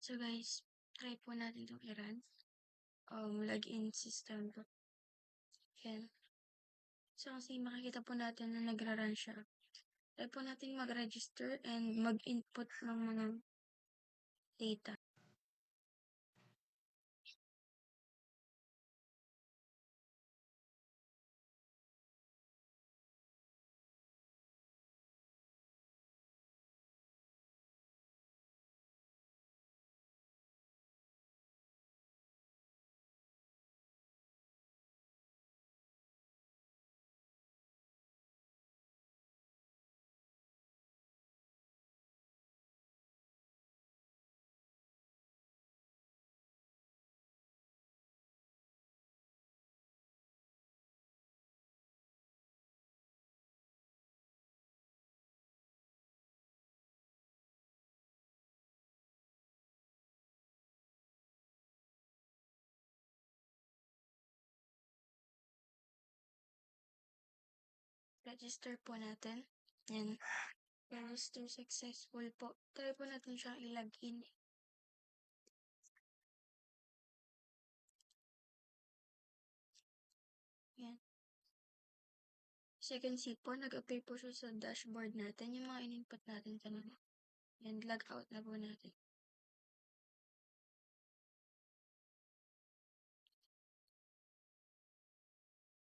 So guys, try po natin itong i-run. Login system po. Yan. So kasi makikita po natin na nagra-run siya. Try po natin mag-register and mag-input ng mga data. Register po natin. And register successful po. Try po natin siyang i-login. Yan. So you can see po, nag-appear po siya sa dashboard natin. Yung mga in-input natin kanina. And log out na po natin.